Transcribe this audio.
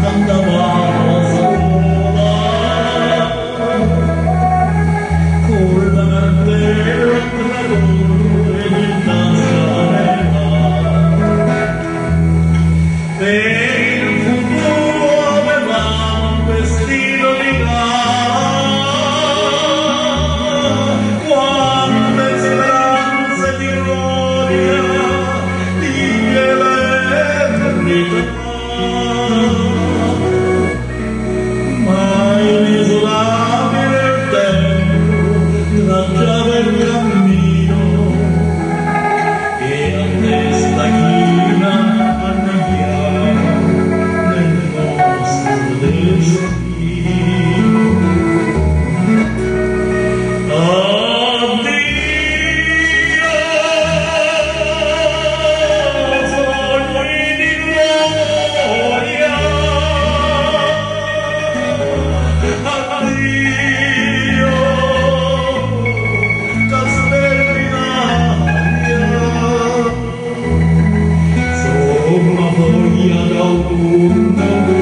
cantava sola col davantello e il danzarella per il futuro aveva un vestito di gala quante speranze di gloria di l'eternità. Tracciava il cammino e la testa china anneghiava nel nostro destino. Addio, sogni di gloria. Addio, una foglia d'autunno